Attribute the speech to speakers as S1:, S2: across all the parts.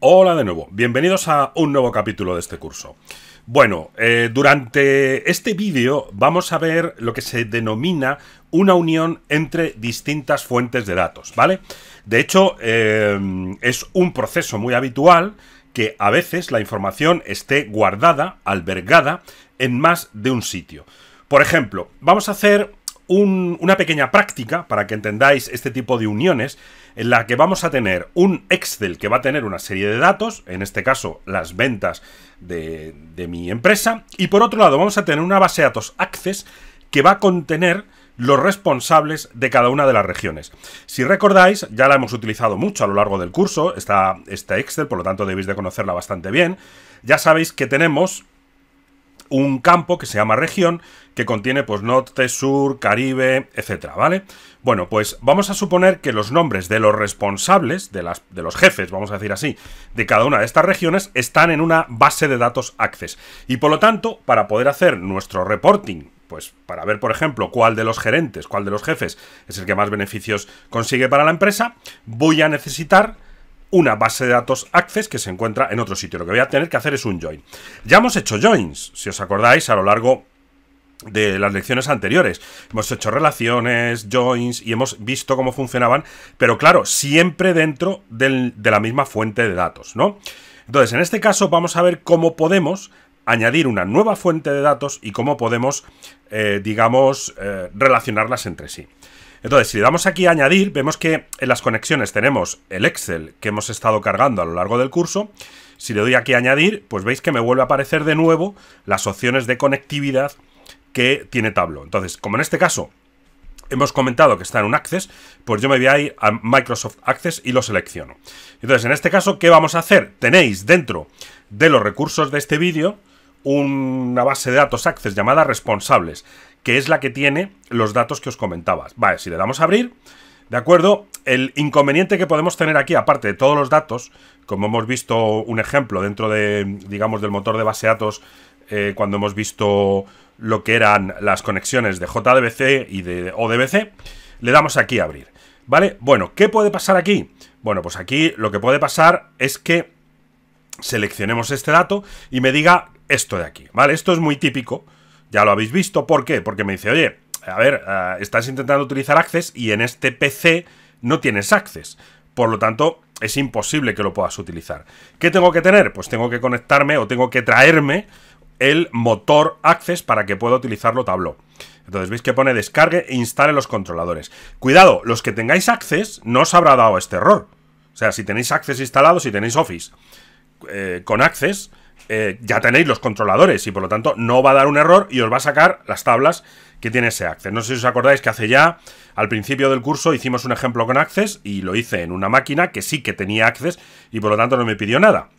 S1: Hola de nuevo, bienvenidos a un nuevo capítulo de este curso. Bueno, durante este vídeo vamos a ver lo que se denomina una unión entre distintas fuentes de datos, ¿vale? De hecho, es un proceso muy habitual que a veces la información esté guardada, albergada, en más de un sitio. Por ejemplo, vamos a hacer una pequeña práctica para que entendáis este tipo de uniones en la que vamos a tener un Excel que va a tener una serie de datos, en este caso las ventas de mi empresa, y por otro lado vamos a tener una base de datos Access que va a contener los responsables de cada una de las regiones. Si recordáis, ya la hemos utilizado mucho a lo largo del curso, esta Excel, por lo tanto debéis de conocerla bastante bien. Ya sabéis que tenemos un campo que se llama región, que contiene pues norte, sur, Caribe, etcétera, ¿vale? Bueno, pues vamos a suponer que los nombres de los responsables, de los jefes, vamos a decir así, de cada una de estas regiones, están en una base de datos Access. Y por lo tanto, para poder hacer nuestro reporting, pues para ver, por ejemplo, cuál de los gerentes, cuál de los jefes es el que más beneficios consigue para la empresa, voy a necesitar una base de datos Access que se encuentra en otro sitio. Lo que voy a tener que hacer es un join. Ya hemos hecho joins, si os acordáis, a lo largo de las lecciones anteriores. Hemos hecho relaciones, joins y hemos visto cómo funcionaban, pero claro, siempre dentro de la misma fuente de datos, ¿no? Entonces, en este caso vamos a ver cómo podemos añadir una nueva fuente de datos y cómo podemos, relacionarlas entre sí. Entonces, si le damos aquí a añadir, vemos que en las conexiones tenemos el Excel que hemos estado cargando a lo largo del curso. Si le doy aquí a añadir, pues veis que me vuelve a aparecer de nuevo las opciones de conectividad que tiene Tableau. Entonces, como en este caso hemos comentado que está en un Access, pues yo me voy a ir a Microsoft Access y lo selecciono. Entonces, en este caso, ¿qué vamos a hacer? Tenéis dentro de los recursos de este vídeo una base de datos Access llamada responsables, que es la que tiene los datos que os comentaba. Vale, si le damos a abrir, ¿de acuerdo? El inconveniente que podemos tener aquí, aparte de todos los datos, como hemos visto un ejemplo dentro de, digamos, del motor de base de datos, cuando hemos visto lo que eran las conexiones de JDBC y de ODBC, le damos aquí a abrir, ¿vale? Bueno, ¿qué puede pasar aquí? Bueno, pues aquí lo que puede pasar es que seleccionemos este dato y me diga esto de aquí, ¿vale? Esto es muy típico. Ya lo habéis visto, ¿por qué? Porque me dice, oye, a ver, estás intentando utilizar Access y en este PC no tienes Access. Por lo tanto, es imposible que lo puedas utilizar. ¿Qué tengo que tener? Pues tengo que conectarme o tengo que traerme el motor Access para que pueda utilizarlo Tableau. Entonces veis que pone descargue e instale los controladores. Cuidado, los que tengáis Access no os habrá dado este error. O sea, si tenéis Access instalado, si tenéis Office con Access, ya tenéis los controladores y por lo tanto no va a dar un error y os va a sacar las tablas que tiene ese Access. No sé si os acordáis que hace ya, al principio del curso, hicimos un ejemplo con Access y lo hice en una máquina que sí que tenía Access y por lo tanto no me pidió nada.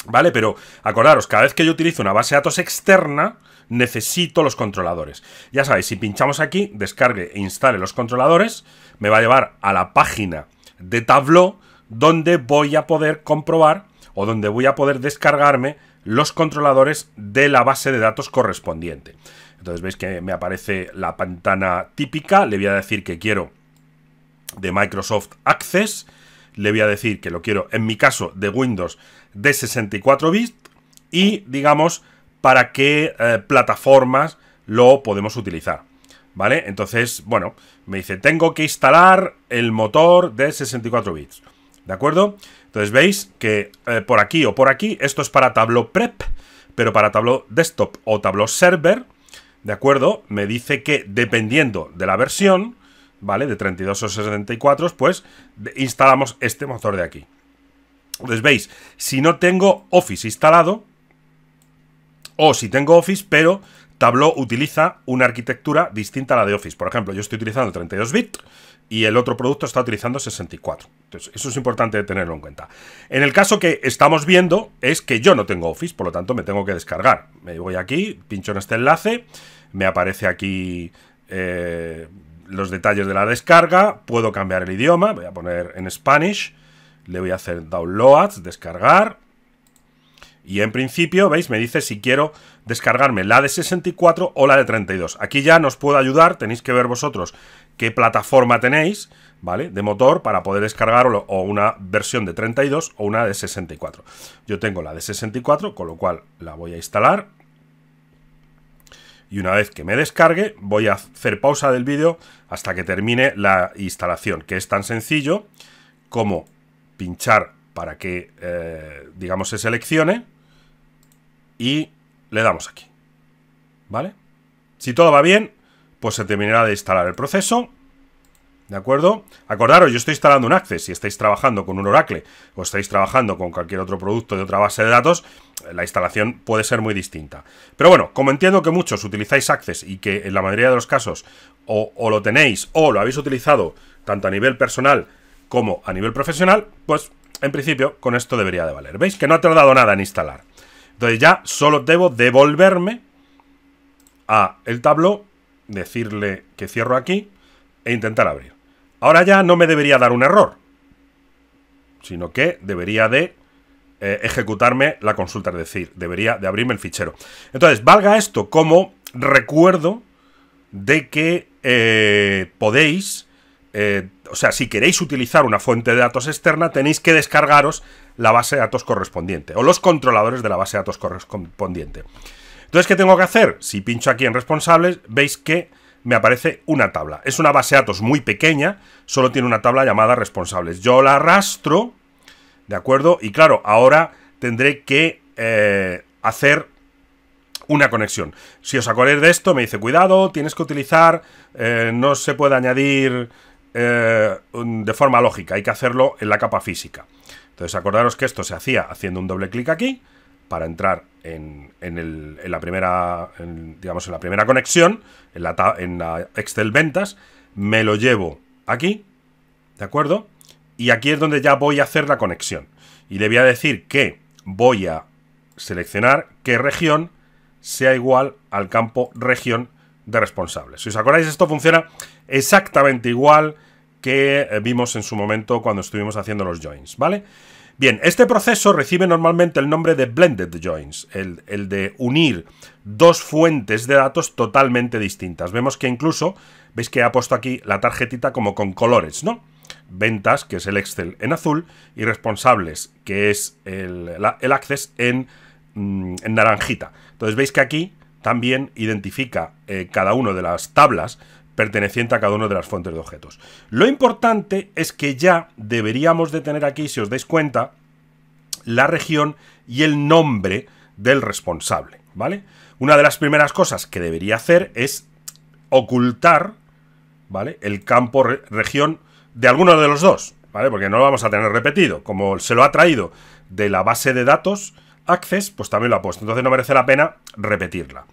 S1: ¿Vale? Pero acordaros, cada vez que yo utilizo una base de datos externa, necesito los controladores. Ya sabéis, si pinchamos aquí, descargue e instale los controladores, me va a llevar a la página de Tableau donde voy a poder comprobar o donde voy a poder descargarme los controladores de la base de datos correspondiente. Entonces veis que me aparece la ventana típica, le voy a decir que quiero de Microsoft Access, le voy a decir que lo quiero, en mi caso, de Windows de 64 bits y, digamos, para qué plataformas lo podemos utilizar, ¿vale? Entonces, bueno, me dice, tengo que instalar el motor de 64 bits, ¿de acuerdo? Entonces veis que por aquí o por aquí, esto es para Tableau Prep, pero para Tableau Desktop o Tableau Server, ¿de acuerdo? Me dice que dependiendo de la versión, ¿vale? De 32 o 64, pues instalamos este motor de aquí. Entonces veis, si no tengo Office instalado, o si tengo Office, pero Tableau utiliza una arquitectura distinta a la de Office. Por ejemplo, yo estoy utilizando 32 bits y el otro producto está utilizando 64. Entonces, eso es importante tenerlo en cuenta. En el caso que estamos viendo es que yo no tengo Office, por lo tanto me tengo que descargar. Me voy aquí, pincho en este enlace, me aparece aquí los detalles de la descarga, puedo cambiar el idioma, voy a poner en Spanish, le voy a hacer downloads, descargar, Y en principio, ¿veis? Me dice si quiero descargarme la de 64 o la de 32. Aquí ya nos puedo ayudar, tenéis que ver vosotros qué plataforma tenéis, ¿vale? De motor para poder descargar o una versión de 32 o una de 64. Yo tengo la de 64, con lo cual la voy a instalar. Y una vez que me descargue, voy a hacer pausa del vídeo hasta que termine la instalación, que es tan sencillo como pinchar para que, digamos, se seleccione y le damos aquí, ¿vale? Si todo va bien, pues se terminará de instalar el proceso, ¿de acuerdo? Acordaros, yo estoy instalando un Access. Si estáis trabajando con un Oracle o estáis trabajando con cualquier otro producto de otra base de datos, la instalación puede ser muy distinta. Pero bueno, como entiendo que muchos utilizáis Access y que en la mayoría de los casos o lo tenéis o lo habéis utilizado tanto a nivel personal como a nivel profesional, pues en principio con esto debería de valer. ¿Veis? Que no ha tardado nada en instalar. Entonces ya solo debo devolverme a el Tableau, decirle que cierro aquí e intentar abrir. Ahora ya no me debería dar un error, sino que debería de ejecutarme la consulta, es decir, debería de abrirme el fichero. Entonces, valga esto como recuerdo de que podéis, o sea, si queréis utilizar una fuente de datos externa, tenéis que descargaros la base de datos correspondiente, o los controladores de la base de datos correspondiente. Entonces, ¿qué tengo que hacer? Si pincho aquí en responsables, veis que me aparece una tabla. Es una base de datos muy pequeña, solo tiene una tabla llamada responsables. Yo la arrastro, ¿de acuerdo? Y claro, ahora tendré que hacer una conexión. Si os acordáis de esto, me dice, cuidado, tienes que utilizar, no se puede añadir de forma lógica, hay que hacerlo en la capa física. Entonces, acordaros que esto se hacía haciendo un doble clic aquí, para entrar en la primera, digamos, en la primera conexión, en la Excel ventas, me lo llevo aquí, ¿de acuerdo? Y aquí es donde ya voy a hacer la conexión. Y le voy a decir que voy a seleccionar qué región sea igual al campo región de responsables. Si os acordáis, esto funciona exactamente igual que vimos en su momento cuando estuvimos haciendo los joins, ¿vale? Bien, este proceso recibe normalmente el nombre de Blended Joins, el de unir dos fuentes de datos totalmente distintas. Vemos que incluso, veis que ha puesto aquí la tarjetita como con colores, ¿no? Ventas, que es el Excel en azul, y responsables, que es el Access en naranjita. Entonces veis que aquí también identifica cada una de las tablas perteneciente a cada una de las fuentes de objetos. Lo importante es que ya deberíamos de tener aquí, si os dais cuenta, la región y el nombre del responsable, ¿vale? Una de las primeras cosas que debería hacer es ocultar, ¿vale?, el campo región de alguno de los dos, ¿vale? Porque no lo vamos a tener repetido. Como se lo ha traído de la base de datos Access, pues también lo ha puesto. Entonces no merece la pena repetirla.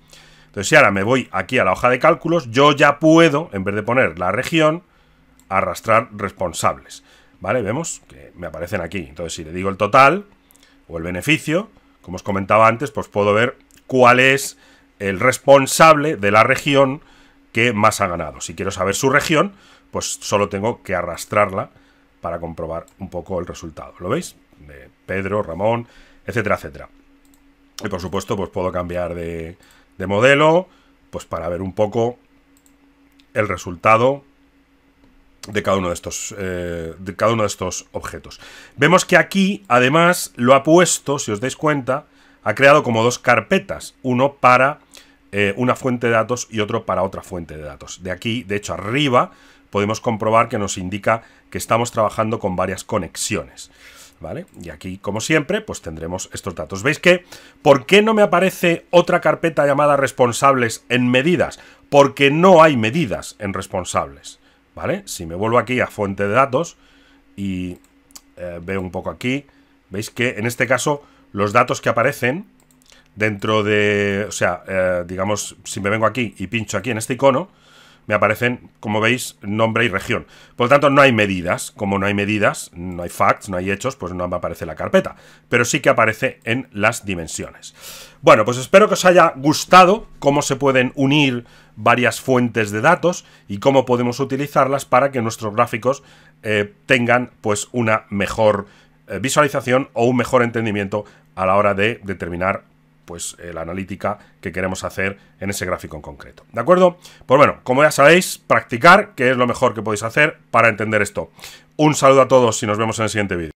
S1: Entonces, si ahora me voy aquí a la hoja de cálculos, yo ya puedo, en vez de poner la región, arrastrar responsables, ¿vale? Vemos que me aparecen aquí. Entonces, si le digo el total o el beneficio, como os comentaba antes, pues puedo ver cuál es el responsable de la región que más ha ganado. Si quiero saber su región, pues solo tengo que arrastrarla para comprobar un poco el resultado. ¿Lo veis? De Pedro, Ramón, etcétera, etcétera. Y por supuesto, pues puedo cambiar de modelo, pues para ver un poco el resultado de cada uno de estos objetos. Vemos que aquí, además, lo ha puesto, si os dais cuenta, ha creado como dos carpetas, uno para una fuente de datos y otro para otra fuente de datos. De aquí, de hecho, arriba, podemos comprobar que nos indica que estamos trabajando con varias conexiones, ¿vale? Y aquí, como siempre, pues tendremos estos datos. ¿Veis que por qué no me aparece otra carpeta llamada responsables en medidas? Porque no hay medidas en responsables, ¿vale? Si me vuelvo aquí a fuente de datos y veo un poco aquí, veis que en este caso los datos que aparecen dentro de, o sea, digamos, si me vengo aquí y pincho aquí en este icono, me aparecen, como veis, nombre y región. Por lo tanto, no hay medidas. Como no hay medidas, no hay facts, no hay hechos, pues no me aparece la carpeta. Pero sí que aparece en las dimensiones. Bueno, pues espero que os haya gustado cómo se pueden unir varias fuentes de datos y cómo podemos utilizarlas para que nuestros gráficos tengan pues una mejor visualización o un mejor entendimiento a la hora de determinar pues la analítica que queremos hacer en ese gráfico en concreto. ¿De acuerdo? Pues bueno, como ya sabéis, practicar, que es lo mejor que podéis hacer para entender esto. Un saludo a todos y nos vemos en el siguiente vídeo.